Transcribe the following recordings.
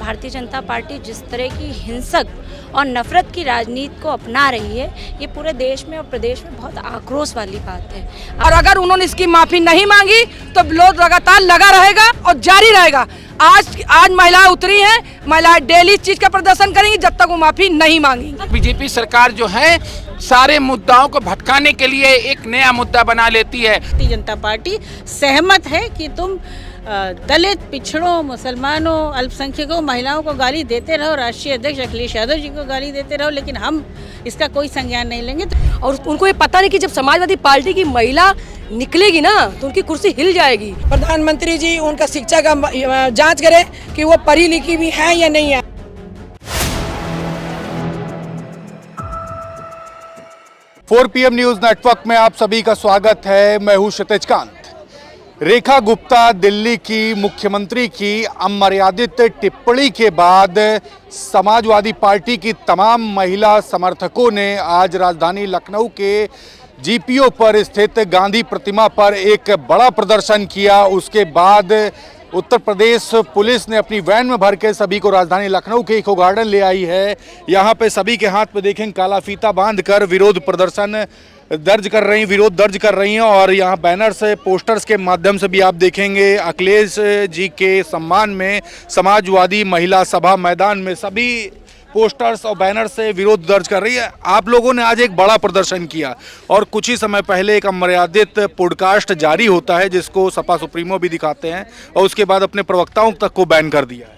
Bharatiya Janata party जिस तरह की हिंसक और नफरत की राजनीति को अपना रही है, ये पूरे देश में और प्रदेश में बहुत आक्रोश वाली बात है। और अगर उन्होंने इसकी माफ़ी नहीं मांगी तो विरोध लगातार लगा रहेगा और जारी रहेगा। आज महिलाएं उतरी हैं, महिलाएं डेली इस चीज़ का प्रदर्शन करेंगी जब तक वो माफ़ी नहीं मांगेंगी। बीजेपी सरकार जो है सारे मुद्दाओं को भटकाने के लिए एक नया मुद्दा बना लेती है। भारतीय जनता पार्टी सहमत है कि तुम दलित, पिछड़ों, मुसलमानों, अल्पसंख्यकों, महिलाओं को गाली देते रहो, राष्ट्रीय अध्यक्ष अखिलेश यादव जी को गाली देते रहो, लेकिन हम इसका कोई संज्ञान नहीं लेंगे। और उनको ये पता नहीं कि जब समाजवादी पार्टी की महिला निकलेगी ना तो उनकी कुर्सी हिल जाएगी। प्रधानमंत्री जी उनका शिक्षा का जांच करें कि वो पढ़ी लिखी भी है या नहीं है। 4 PM न्यूज नेटवर्क में आप सभी का स्वागत है। मैं हूं क्षितिज कांत। रेखा गुप्ता दिल्ली की मुख्यमंत्री की अमर्यादित टिप्पणी के बाद समाजवादी पार्टी की तमाम महिला समर्थकों ने आज राजधानी लखनऊ के GPO पर स्थित गांधी प्रतिमा पर एक बड़ा प्रदर्शन किया। उसके बाद उत्तर प्रदेश पुलिस ने अपनी वैन में भर के सभी को राजधानी लखनऊ के इको गार्डन ले आई है। यहाँ पे सभी के हाथ पे देखें काला फीता बांधकर विरोध दर्ज कर रही हैं और यहाँ बैनर से पोस्टर्स के माध्यम से भी आप देखेंगे अखिलेश जी के सम्मान में समाजवादी महिला सभा मैदान में सभी पोस्टर्स और बैनर से विरोध दर्ज कर रही है। आप लोगों ने आज एक बड़ा प्रदर्शन किया और कुछ ही समय पहले एक अमर्यादित पॉडकास्ट जारी होता है जिसको सपा सुप्रीमो भी दिखाते हैं और उसके बाद अपने प्रवक्ताओं तक को बैन कर दिया है।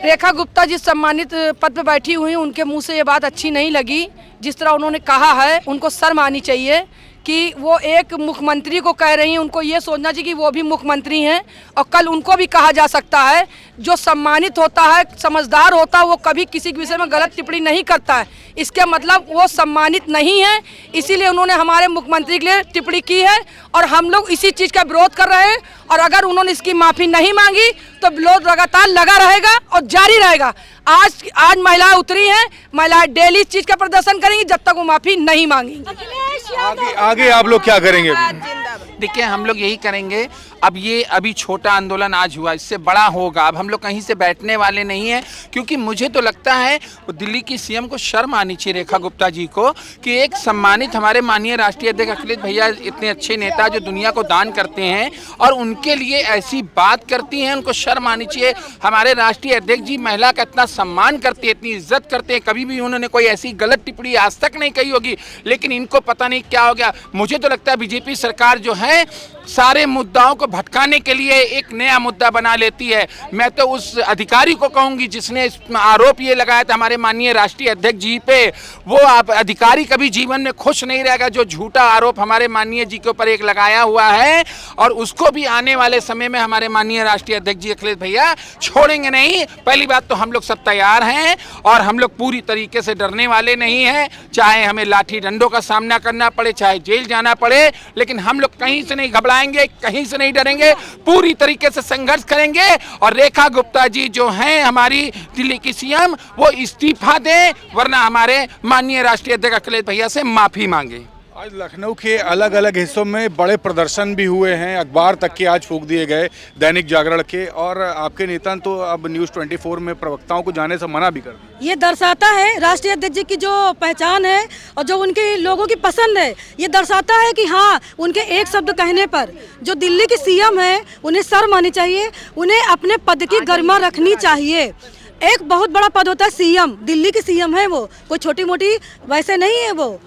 रेखा गुप्ता जिस सम्मानित पद पर बैठी हुई उनके मुंह से ये बात अच्छी नहीं लगी। जिस तरह उन्होंने कहा है उनको शर्म आनी चाहिए कि वो एक मुख्यमंत्री को कह रही हैं। उनको ये सोचना चाहिए कि वो भी मुख्यमंत्री हैं और कल उनको भी कहा जा सकता है। जो सम्मानित होता है, समझदार होता है, वो कभी किसी के विषय में गलत टिप्पणी नहीं करता है। इसके मतलब वो सम्मानित नहीं है, इसीलिए उन्होंने हमारे मुख्यमंत्री के लिए टिप्पणी की है और हम लोग इसी चीज़ का विरोध कर रहे हैं। और अगर उन्होंने इसकी माफ़ी नहीं मांगी तो विरोध लगातार लगा रहेगा और जारी रहेगा। आज महिलाएं उतरी हैं, महिलाएं डेली इस चीज़ का प्रदर्शन करेंगी जब तक वो माफ़ी नहीं मांगेंगी। आगे आप लोग क्या करेंगे? देखिए हम लोग यही करेंगे। अब ये अभी छोटा आंदोलन आज हुआ, इससे बड़ा होगा। अब हम लोग कहीं से बैठने वाले नहीं हैं, क्योंकि मुझे तो लगता है दिल्ली की CM को शर्म आनी चाहिए रेखा गुप्ता जी को कि एक सम्मानित हमारे माननीय राष्ट्रीय अध्यक्ष अखिलेश भैया इतने अच्छे नेता जो दुनिया को दान करते हैं और उनके लिए ऐसी बात करती हैं। उनको शर्म आनी चाहिए। हमारे राष्ट्रीय अध्यक्ष जी महिला का इतना सम्मान करते हैं, इतनी इज्जत करते हैं, कभी भी उन्होंने कोई ऐसी गलत टिप्पणी आज तक नहीं कही होगी। लेकिन इनको पता नहीं क्या हो गया। मुझे तो लगता है बीजेपी सरकार जो है सारे मुद्दाओं को भटकाने के लिए एक नया मुद्दा बना लेती है। मैं तो उस अधिकारी को कहूंगी जिसने इस आरोप ये लगाया था हमारे माननीय राष्ट्रीय अध्यक्ष जी पे, वो अधिकारी कभी जीवन में खुश नहीं रहेगा जो झूठा आरोप हमारे माननीय जी के ऊपर एक लगाया हुआ है। और उसको भी आने वाले समय में हमारे माननीय राष्ट्रीय अध्यक्ष जी अखिलेश भैया छोड़ेंगे नहीं। पहली बात तो हम लोग सब तैयार हैं और हम लोग पूरी तरीके से डरने वाले नहीं हैं, चाहे हमें लाठी डंडों का सामना करना पड़े, चाहे जेल जाना पड़े, लेकिन हम लोग कहीं से नहीं घबराएंगे, कहीं से नहीं डरेंगे, पूरी तरीके से संघर्ष करेंगे। और रेखा गुप्ता जी जो हैं हमारी दिल्ली की CM, वो इस्तीफा दें वरना हमारे माननीय राष्ट्रीय अध्यक्ष अखिलेश भैया से माफी मांगे। आज लखनऊ के अलग अलग हिस्सों में बड़े प्रदर्शन भी हुए हैं, अखबार तक के आज फूंक दिए गए, दैनिक जागरण के, और आपके नेता तो अब न्यूज़ 24 में प्रवक्ताओं को जाने से मना भी कर दिया। ये दर्शाता है राष्ट्रीय अध्यक्ष जी की जो पहचान है और जो उनके लोगों की पसंद है, ये दर्शाता है कि हाँ उनके एक शब्द कहने पर जो दिल्ली की CM है उन्हें शर्म आनी चाहिए, उन्हें अपने पद की गरिमा रखनी चाहिए। एक बहुत बड़ा पद होता है CM, दिल्ली की CM है वो, कोई छोटी मोटी वैसे नहीं है वो,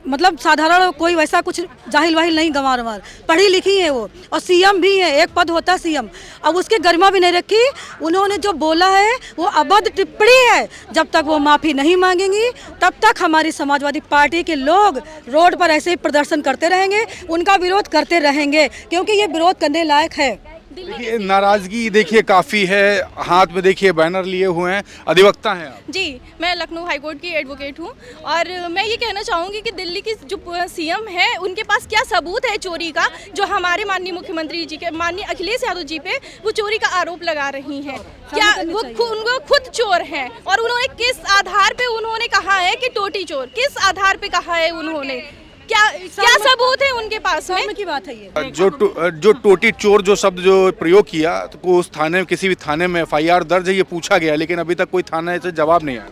मतलब साधारण कोई वैसा कुछ जाहिल वाहिल नहीं, गंवार पढ़ी लिखी है वो और CM भी है, एक पद होता है CM। अब उसके गरिमा भी नहीं रखी। उन्होंने जो बोला है वो अभद्र टिप्पणी है। जब तक वो माफ़ी नहीं मांगेंगी तब तक हमारी समाजवादी पार्टी के लोग रोड पर ऐसे ही प्रदर्शन करते रहेंगे, उनका विरोध करते रहेंगे, क्योंकि ये विरोध करने लायक है। देखिए नाराजगी देखिए काफ़ी है, हाथ में देखिए बैनर लिए हुए हैं, अधिवक्ता हैं आप। जी, मैं लखनऊ हाईकोर्ट की एडवोकेट हूँ और मैं ये कहना चाहूँगी कि दिल्ली की जो CM है उनके पास क्या सबूत है चोरी का, जो हमारे माननीय मुख्यमंत्री जी के माननीय अखिलेश यादव जी पे वो चोरी का आरोप लगा रही हैं। क्या वो उनको खुद चोर हैं? और उन्होंने किस आधार पे उन्होंने कहा है कि टोटी चोर, किस आधार पे कहा है उन्होंने? क्या सबूत है उनके पास में? की बात है ये। जो टोटी चोर जो शब्द जो प्रयोग किया तो उस थाने में, किसी भी थाने में FIR दर्ज है, ये पूछा गया, लेकिन अभी तक कोई थाने से जवाब नहीं आया।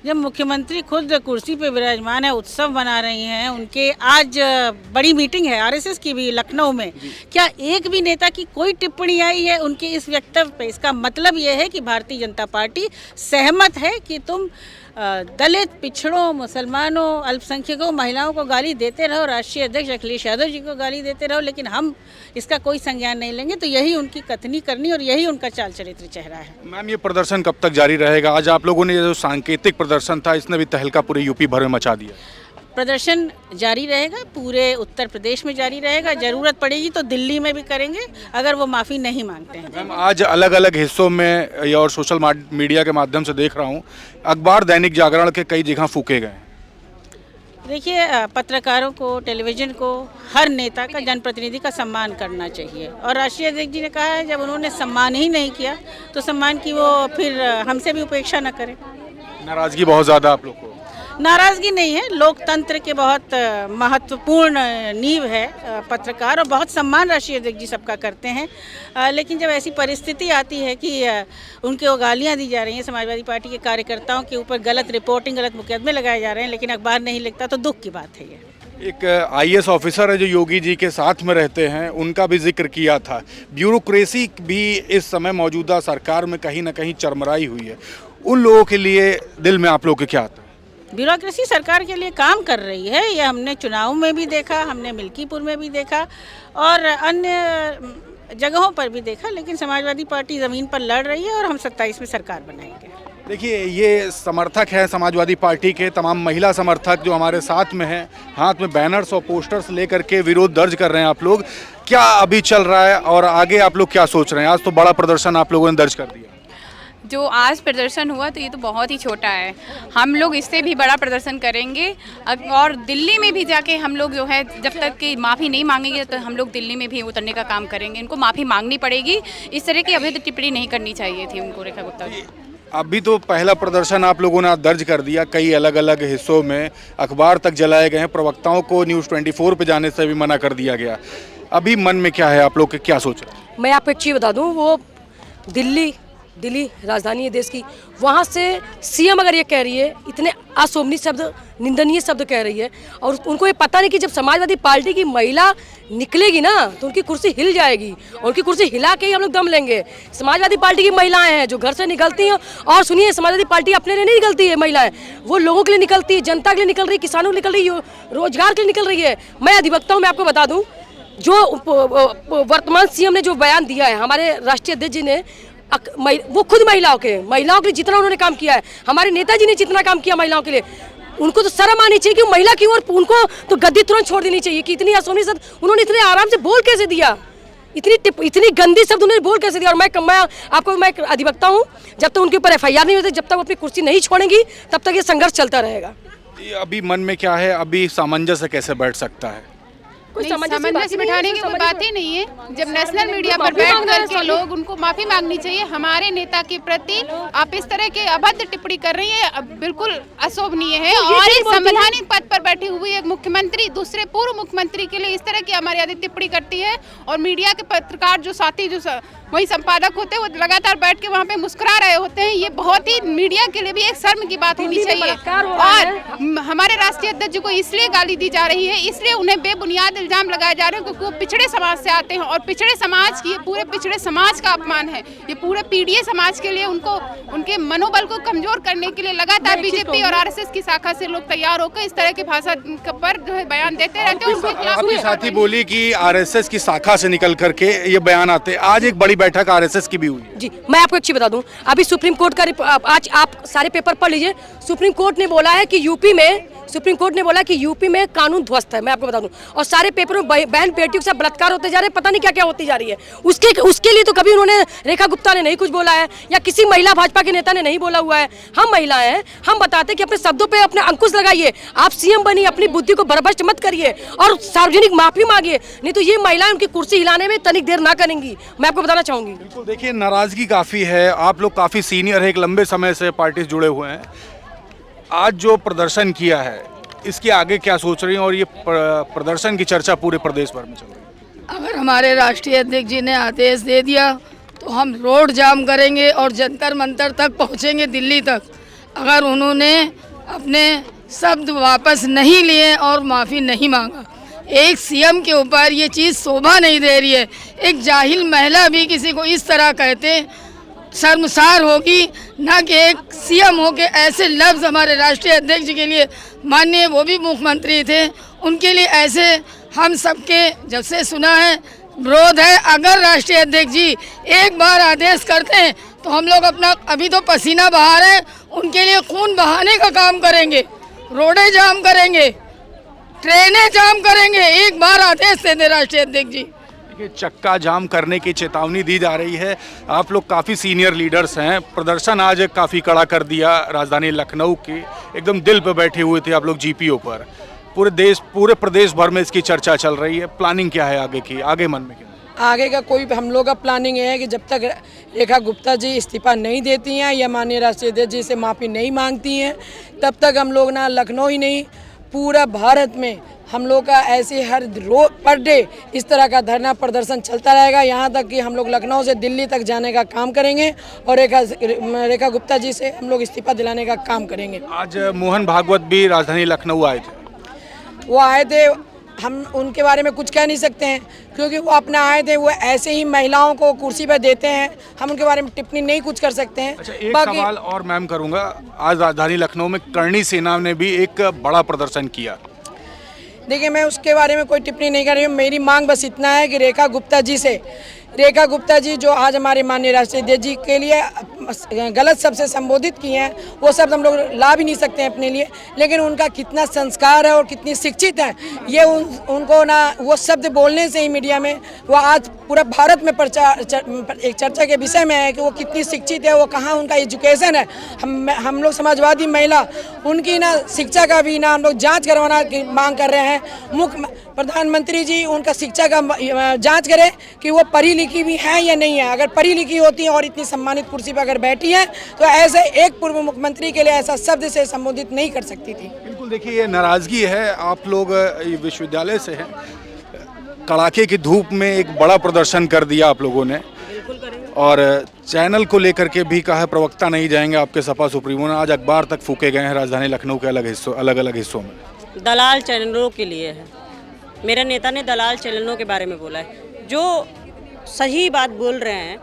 जब मुख्यमंत्री खुद कुर्सी पे विराजमान है, उत्सव मना रही हैं, उनके आज बड़ी मीटिंग है RSS की भी लखनऊ में, क्या एक भी नेता की कोई टिप्पणी आई है उनके इस वक्तव्य पे? इसका मतलब ये है कि भारतीय जनता पार्टी सहमत है कि तुम दलित, पिछड़ों, मुसलमानों, अल्पसंख्यकों, महिलाओं को गाली देते रहो, राष्ट्रीय अध्यक्ष अखिलेश यादव जी को गाली देते रहो, लेकिन हम इसका कोई संज्ञान नहीं लेंगे। तो यही उनकी कथनी करनी और यही उनका चाल चरित्र चेहरा है। मैम, ये प्रदर्शन कब तक जारी रहेगा? आज आप लोगों ने जो सांकेतिक प्रदर्शन था, इसने भी तहलका पूरे यूपी भर में मचा दिया। प्रदर्शन जारी रहेगा, पूरे उत्तर प्रदेश में जारी रहेगा, ज़रूरत पड़ेगी तो दिल्ली में भी करेंगे अगर वो माफ़ी नहीं मांगते हैं। मैम, आज अलग अलग हिस्सों में और सोशल मीडिया के माध्यम से देख रहा हूँ, अखबार दैनिक जागरण के कई जगह फूके गए। देखिए, पत्रकारों को, टेलीविज़न को, हर नेता का, जनप्रतिनिधि का सम्मान करना चाहिए। और राष्ट्रीय अध्यक्ष जी ने कहा है जब उन्होंने सम्मान ही नहीं किया तो सम्मान की वो फिर हमसे भी उपेक्षा न करें। नाराज़गी बहुत ज़्यादा आप लोग को? नाराज़गी नहीं है, लोकतंत्र के बहुत महत्वपूर्ण नींव है पत्रकार, और बहुत सम्मान राष्ट्रीय अध्यक्ष जी सबका करते हैं। लेकिन जब ऐसी परिस्थिति आती है कि उनके वो गालियाँ दी जा रही हैं, समाजवादी पार्टी के कार्यकर्ताओं के ऊपर गलत रिपोर्टिंग, गलत मुकदमे लगाए जा रहे हैं, लेकिन अखबार नहीं लिखता, तो दुख की बात है ये। एक IAS ऑफिसर है जो योगी जी के साथ में रहते हैं, उनका भी जिक्र किया था। ब्यूरोक्रेसी भी इस समय मौजूदा सरकार में कहीं ना कहीं चरमराई हुई है। उन लोगों के लिए दिल में आप लोग के क्या आता है? ब्यूरोक्रेसी सरकार के लिए काम कर रही है, ये हमने चुनाव में भी देखा, हमने मिल्कीपुर में भी देखा और अन्य जगहों पर भी देखा, लेकिन समाजवादी पार्टी ज़मीन पर लड़ रही है और हम 27 में सरकार बनाएंगे। देखिए, ये समर्थक हैं समाजवादी पार्टी के, तमाम महिला समर्थक जो हमारे साथ में हैं, हाथ में बैनर्स और पोस्टर्स लेकर के विरोध दर्ज कर रहे हैं। आप लोग क्या अभी चल रहा है और आगे आप लोग क्या सोच रहे हैं? आज तो बड़ा प्रदर्शन आप लोगों ने दर्ज कर दिया। जो आज प्रदर्शन हुआ तो ये तो बहुत ही छोटा है, हम लोग इससे भी बड़ा प्रदर्शन करेंगे। और दिल्ली में भी जाके हम लोग जो है, जब तक कि माफ़ी नहीं मांगेंगे तो हम लोग दिल्ली में भी उतरने का काम करेंगे। इनको माफ़ी मांगनी पड़ेगी, इस तरह की अवैध टिप्पणी नहीं करनी चाहिए थी उनको, रेखा गुप्ता जी। अभी तो पहला प्रदर्शन आप लोगों ने दर्ज कर दिया, कई अलग अलग हिस्सों में अखबार तक जलाए गए हैं, प्रवक्ताओं को न्यूज़ 24 पे जाने से भी मना कर दिया गया। अभी मन में क्या है, आप लोग के क्या सोच रहे हैं? मैं आपको एक चीज़ बता दूं, वो दिल्ली राजधानी है देश की, वहाँ से CM अगर ये कह रही है, इतने अशोभनीय शब्द, निंदनीय शब्द कह रही है, और उनको ये पता नहीं कि जब समाजवादी पार्टी की महिला निकलेगी ना तो उनकी कुर्सी हिल जाएगी, और उनकी कुर्सी हिला के ही हम लोग दम लेंगे। समाजवादी पार्टी की महिलाएं हैं जो घर से निकलती हैं, और सुनिए, समाजवादी पार्टी अपने लिए नहीं निकलती है महिलाएं, वो लोगों के लिए निकलती है, जनता के लिए निकल रही, किसानों के लिए निकल रही है, रोजगार के लिए निकल रही है। मैं अधिवक्ता हूँ, मैं आपको बता दूँ, जो वर्तमान CM ने जो बयान दिया है, हमारे राष्ट्रीय अध्यक्ष जी ने, वो खुद महिलाओं के लिए जितना उन्होंने काम किया है, हमारे नेताजी ने जितना काम किया महिलाओं के लिए, उनको तो शर्म आनी चाहिए कि महिला की ओर उनको तो गद्दी तुरंत छोड़ देनी चाहिए कि इतनी अशोभनीय शब्द उन्होंने इतने आराम से बोल कैसे दिया, इतनी गंदी शब्द उन्होंने बोल कैसे दिया। और मैं एक अधिवक्ता हूँ, जब तक उनके ऊपर FIR नहीं होती, जब तक वो अपनी कुर्सी नहीं छोड़ेंगी, तब तक ये संघर्ष चलता रहेगा। अभी मन में क्या है, अभी सामंजस्य कैसे बैठ सकता है? सामंजस्य बिठाने की कोई बात ही नहीं है। जब नेशनल मीडिया पर बैठ करके लोग, उनको माफी मांगनी चाहिए। हमारे नेता के प्रति आप इस तरह के अभद्र टिप्पणी कर रही है, बिल्कुल अशोभनीय है। और एक संवैधानिक पद पर बैठी हुई एक मुख्यमंत्री दूसरे पूर्व मुख्यमंत्री के लिए इस तरह की अमर्यादित टिप्पणी करती है, और मीडिया के पत्रकार जो साथी, जो वही संपादक होते हैं, वो लगातार बैठ के वहाँ पे मुस्कुरा रहे होते हैं। ये बहुत ही मीडिया के लिए भी एक शर्म की बात होनी चाहिए। और हमारे राष्ट्रीय अध्यक्ष जी को इसलिए गाली दी जा रही है, इसलिए उन्हें बेबुनियाद इल्जाम लगाए जा रहे हैं क्योंकि वो पिछड़े समाज से आते हैं, और पिछड़े समाज की, पूरे पिछड़े समाज का अपमान है ये। पूरे पीड़ित समाज के लिए, उनको उनके मनोबल को कमजोर करने के लिए लगातार बीजेपी और RSS की शाखा से लोग तैयार होकर इस तरह की भाषा पर जो है बयान देते रहते हैं। उसके खिलाफ आपकी साथी बोली कि RSS की शाखा से निकल करके ये बयान आते। आज एक बड़ी बैठक RSS की भी हुई है। जी, मैं आपको एक चीज बता दूं, अभी सुप्रीम कोर्ट का, आज आप सारे पेपर पढ़ लीजिए, सुप्रीम कोर्ट ने बोला है कि यूपी में कानून ध्वस्त है। मैं आपको बता दूं, और सारे पेपरों में बहन बेटियों के साथ बलात्कार होते जा रहे हैं, पता नहीं क्या क्या होती जा रही है। उसके लिए तो कभी उन्होंने, रेखा गुप्ता ने नहीं कुछ बोला है, या किसी महिला भाजपा के नेता ने नहीं बोला हुआ है। हम महिलाएं हैं, हम बताते कि अपने शब्दों पे अपने अंकुश लगाइए, आप CM बनिए, अपनी बुद्धि को बर्बाद मत करिए, और सार्वजनिक माफी मांगिए, नहीं तो ये महिलाएं उनकी कुर्सी हिलाने में तनिक देर ना करेंगी। मैं आपको बताना चाहूंगी। बिल्कुल, देखिए, नाराजगी काफी है, आप लोग काफी सीनियर है, एक लंबे समय से पार्टी से जुड़े हुए हैं। आज जो प्रदर्शन किया है, इसके आगे क्या सोच रही हैं और ये प्रदर्शन की चर्चा पूरे प्रदेश भर में चल रही है? अगर हमारे राष्ट्रीय अध्यक्ष जी ने आदेश दे दिया तो हम रोड जाम करेंगे और जंतर मंतर तक पहुंचेंगे, दिल्ली तक। अगर उन्होंने अपने शब्द वापस नहीं लिए और माफ़ी नहीं मांगा, एक सीएम के ऊपर ये चीज़ शोभा नहीं दे रही है। एक जाहिल महिला भी किसी को इस तरह कहते शर्मसार होगी, ना कि एक सीएम हो के ऐसे लफ्ज़ हमारे राष्ट्रीय अध्यक्ष के लिए, माननीय वो भी मुख्यमंत्री थे, उनके लिए ऐसे हम सबके जब से सुना है विरोध है। अगर राष्ट्रीय अध्यक्ष जी एक बार आदेश करते हैं तो हम लोग अपना अभी तो पसीना बहा रहे हैं, उनके लिए खून बहाने का काम करेंगे, रोडें जाम करेंगे, ट्रेनें जाम करेंगे। एक बार आदेश दे दे राष्ट्रीय अध्यक्ष जी। देखिए, चक्का जाम करने की चेतावनी दी जा रही है। आप लोग काफ़ी सीनियर लीडर्स हैं, प्रदर्शन आज काफ़ी कड़ा कर दिया राजधानी लखनऊ के, एकदम दिल पे बैठे हुए थे आप लोग जीपीओ पर। पूरे प्रदेश भर में इसकी चर्चा चल रही है। प्लानिंग क्या है आगे की, आगे मन में क्या? आगे का कोई हम लोग का प्लानिंग है कि जब तक रेखा गुप्ता जी इस्तीफा नहीं देती हैं या माननीय राष्ट्रीय अध्यक्ष जी से माफ़ी नहीं मांगती हैं, तब तक हम लोग ना लखनऊ ही नहीं पूरा भारत में हम लोग का ऐसे हर रोज पर डे इस तरह का धरना प्रदर्शन चलता रहेगा, यहाँ तक कि हम लोग लखनऊ से दिल्ली तक जाने का काम करेंगे और रेखा गुप्ता जी से हम लोग इस्तीफा दिलाने का काम करेंगे। आज मोहन भागवत भी राजधानी लखनऊ आए थे। वो आए थे, हम उनके बारे में कुछ कह नहीं सकते हैं क्योंकि वो अपना आए थे, वो ऐसे ही महिलाओं को कुर्सी पर देते हैं, हम उनके बारे में टिप्पणी नहीं कुछ कर सकते हैं। अच्छा, एक सवाल और मैम करूंगा, आज राजधानी लखनऊ में करणी सेना ने भी एक बड़ा प्रदर्शन किया। देखिए, मैं उसके बारे में कोई टिप्पणी नहीं कर रही हूँ। मेरी मांग बस इतना है कि रेखा गुप्ता जी जो आज हमारे माननीय राष्ट्रीय अध्यक्ष जी के लिए गलत शब्द से संबोधित किए हैं, वो शब्द हम लोग ला भी नहीं सकते हैं अपने लिए, लेकिन उनका कितना संस्कार है और कितनी शिक्षित है ये उनको ना वो शब्द बोलने से ही मीडिया में वो आज पूरा भारत में एक चर्चा के विषय में है कि वो कितनी शिक्षित है, वो कहाँ उनका एजुकेशन है। हम लोग समाजवादी महिला उनकी ना शिक्षा का भी ना हम लोग जाँच करवाना की मांग कर रहे हैं। प्रधानमंत्री जी उनका शिक्षा का जांच करें कि वो पढ़ी लिखी भी है या नहीं है। अगर पढ़ी लिखी होती है और इतनी सम्मानित कुर्सी पर अगर बैठी है तो ऐसे एक पूर्व मुख्यमंत्री के लिए ऐसा शब्द से संबोधित नहीं कर सकती थी। बिल्कुल, देखिए ये नाराजगी है। आप लोग विश्वविद्यालय से हैं, कड़ाके की धूप में एक बड़ा प्रदर्शन कर दिया आप लोगों ने, और चैनल को लेकर के भी कहा प्रवक्ता नहीं जाएंगे आपके सपा सुप्रीमो ने, आज अखबार तक फूके गए हैं राजधानी लखनऊ के अलग अलग हिस्सों में। दलाल चैनलों के लिए है, मेरे नेता ने दलाल चैनलों के बारे में बोला है। जो सही बात बोल रहे हैं,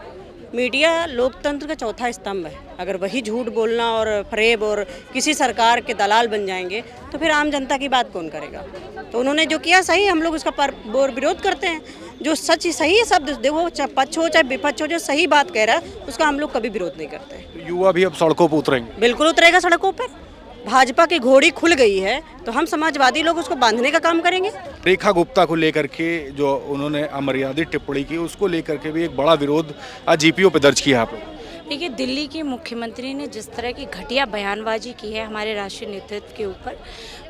मीडिया लोकतंत्र का चौथा स्तंभ है। अगर वही झूठ बोलना और फरेब और किसी सरकार के दलाल बन जाएंगे तो फिर आम जनता की बात कौन करेगा। तो उन्होंने जो किया सही, हम लोग उसका विरोध करते हैं। जो सच सही शब्द वो चाहे पक्ष हो चाहे विपक्ष हो, जो सही बात कह रहा है उसका हम लोग कभी विरोध नहीं करते। युवा भी अब सड़कों पर उतरेंगे? बिल्कुल उतरेगा सड़कों पर। भाजपा की घोड़ी खुल गई है तो हम समाजवादी लोग उसको बांधने का काम करेंगे। रेखा गुप्ता को लेकर के जो उन्होंने अमर्यादित टिप्पणी की, उसको लेकर के भी एक बड़ा विरोध आज जीपीओ पे दर्ज किया आप लोग। देखिए, दिल्ली के मुख्यमंत्री ने जिस तरह की घटिया बयानबाजी की है हमारे राष्ट्रीय नेतृत्व के ऊपर,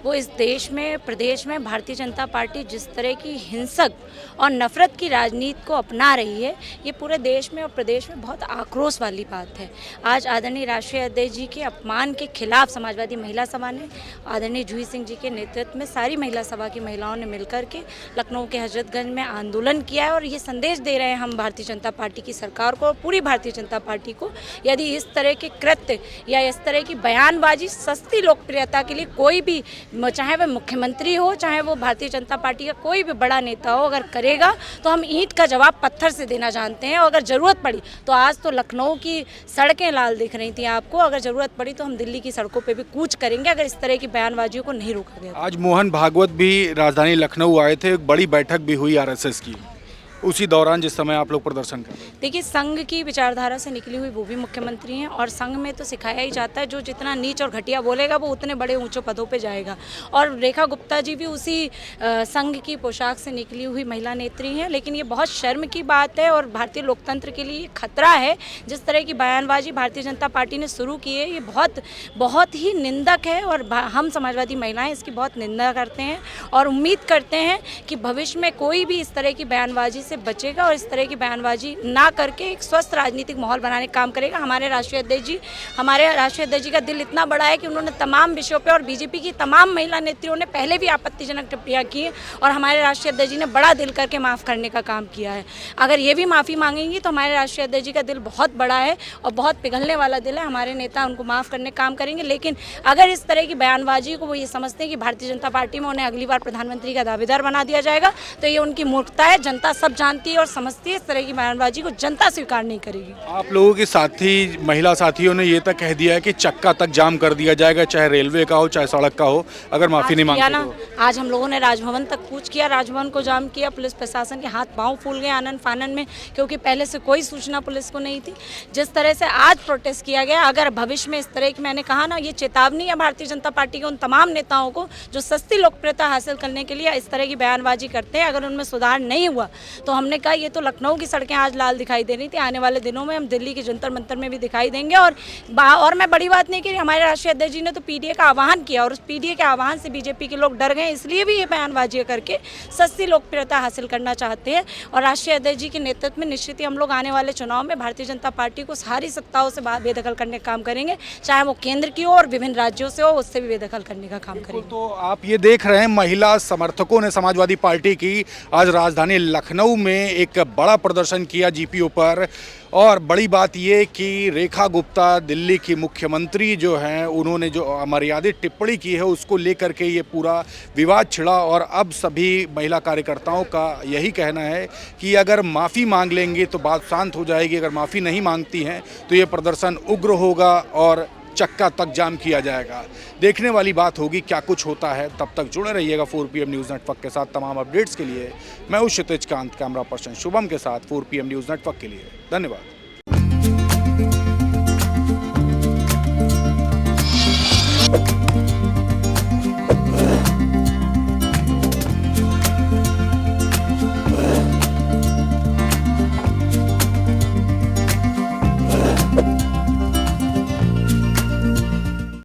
वो इस देश में प्रदेश में भारतीय जनता पार्टी जिस तरह की हिंसक और नफरत की राजनीति को अपना रही है, ये पूरे देश में और प्रदेश में बहुत आक्रोश वाली बात है। आज आदरणीय राष्ट्रीय अध्यक्ष जी के अपमान के खिलाफ समाजवादी महिला सभा ने आदरणीय जूही सिंह जी के नेतृत्व में सारी महिला सभा की महिलाओं ने मिलकर के लखनऊ के हजरतगंज में आंदोलन किया है और ये संदेश दे रहे हैं हम भारतीय जनता पार्टी की सरकार को और पूरी भारतीय जनता पार्टी को, यदि इस तरह के कृत्य या इस तरह की बयानबाजी सस्ती लोकप्रियता के लिए कोई भी, चाहे वह मुख्यमंत्री हो चाहे वो भारतीय जनता पार्टी का कोई भी बड़ा नेता हो, अगर करेगा तो हम ईंट का जवाब पत्थर से देना जानते हैं। और अगर ज़रूरत पड़ी तो आज तो लखनऊ की सड़कें लाल दिख रही थी आपको, अगर ज़रूरत पड़ी तो हम दिल्ली की सड़कों पे भी कूच करेंगे अगर इस तरह की बयानबाजियों को नहीं रोका गया। आज मोहन भागवत भी राजधानी लखनऊ आए थे, एक बड़ी बैठक भी हुई आरएसएस की, उसी दौरान जिस समय आप लोग प्रदर्शन कर रहे हैं। देखिए, संघ की विचारधारा से निकली हुई वो भी मुख्यमंत्री हैं और संघ में तो सिखाया ही जाता है जो जितना नीच और घटिया बोलेगा वो उतने बड़े ऊंचे पदों पे जाएगा। और रेखा गुप्ता जी भी उसी संघ की पोशाक से निकली हुई महिला नेत्री हैं। लेकिन ये बहुत शर्म की बात है और भारतीय लोकतंत्र के लिए खतरा है। जिस तरह की बयानबाजी भारतीय जनता पार्टी ने शुरू की है, ये बहुत ही निंदक है और हम समाजवादी महिलाएँ इसकी बहुत निंदा करते हैं और उम्मीद करते हैं कि भविष्य में कोई भी इस तरह की बयानबाजी से बचेगा और इस तरह की बयानबाजी ना करके एक स्वस्थ राजनीतिक माहौल बनाने का काम करेगा। हमारे राष्ट्रीय अध्यक्ष जी का दिल इतना बड़ा है कि उन्होंने तमाम विषयों पे और बीजेपी की तमाम महिला नेत्रियों ने पहले भी आपत्तिजनक टिप्पणियां की और हमारे राष्ट्रीय अध्यक्ष जी ने बड़ा दिल करके माफ़ करने का काम किया है। अगर ये भी माफ़ी मांगेंगी तो हमारे राष्ट्रीय अध्यक्ष जी का दिल बहुत बड़ा है और बहुत पिघलने वाला दिल है। हमारे नेता उनको माफ़ करने का काम करेंगे, लेकिन अगर इस तरह की बयानबाजी को वो ये समझते हैं कि भारतीय जनता पार्टी में उन्हें अगली बार प्रधानमंत्री का दावेदार बना दिया जाएगा तो ये उनकी मूर्खता है। जनता सब जानती है और समझती है, इस तरह की बयानबाजी को जनता स्वीकार नहीं करेगी। आप लोगों के साथी महिला साथियों ने ये तक कह दिया है कि चक्का तक जाम कर दिया जाएगा, चाहे रेलवे का हो चाहे सड़क का हो, अगर माफी नहीं मांगते तो। आज हम लोगों ने राजभवन तक कूच किया, राजभवन को जाम किया, पुलिस प्रशासन के हाथ पांव फूल गए आनन फानन में, क्योंकि पहले से कोई सूचना पुलिस को नहीं थी। जिस तरह से आज प्रोटेस्ट किया गया, अगर भविष्य में इस तरह की, मैंने कहा ना, ये चेतावनी है भारतीय जनता पार्टी के उन तमाम नेताओं को जो सस्ती लोकप्रियता हासिल करने के लिए इस तरह की बयानबाजी करते हैं। अगर उनमें सुधार नहीं हुआ तो हमने कहा ये तो लखनऊ की सड़कें आज लाल दिखाई दे रही थी, आने वाले दिनों में हम दिल्ली के जंतर मंतर में भी दिखाई देंगे। और मैं बड़ी बात नहीं की, हमारे राष्ट्रीय अध्यक्ष जी ने तो पीडीए का आह्वान किया और उस पीडीए के आह्वान से बीजेपी के लोग डर गए, इसलिए भी ये बयानबाजी करके सस्ती लोकप्रियता हासिल करना चाहते हैं। और राष्ट्रीय अध्यक्ष जी के नेतृत्व में निश्चित ही हम लोग आने वाले चुनाव में भारतीय जनता पार्टी को सारी सत्ताओं से बेदखल करने का काम करेंगे, चाहे वो केंद्र की हो और विभिन्न राज्यों से हो, उससे भी बेदखल करने का काम करेंगे। तो आप ये देख रहे हैं, महिला समर्थकों ने समाजवादी पार्टी की आज राजधानी लखनऊ में एक बड़ा प्रदर्शन किया जीपीओ पर। और बड़ी बात ये कि रेखा गुप्ता दिल्ली की मुख्यमंत्री जो हैं, उन्होंने जो अमर्यादित टिप्पणी की है उसको लेकर के ये पूरा विवाद छिड़ा। और अब सभी महिला कार्यकर्ताओं का यही कहना है कि अगर माफ़ी मांग लेंगे तो बात शांत हो जाएगी, अगर माफ़ी नहीं मांगती हैं तो ये प्रदर्शन उग्र होगा और चक्का तक जाम किया जाएगा। देखने वाली बात होगी क्या कुछ होता है। तब तक जुड़े रहिएगा 4PM न्यूज़ नेटवर्क के साथ। तमाम अपडेट्स के लिए मैं हूं क्षितिज कांत, कैमरा पर्सन शुभम के साथ 4PM न्यूज़ नेटवर्क के लिए धन्यवाद।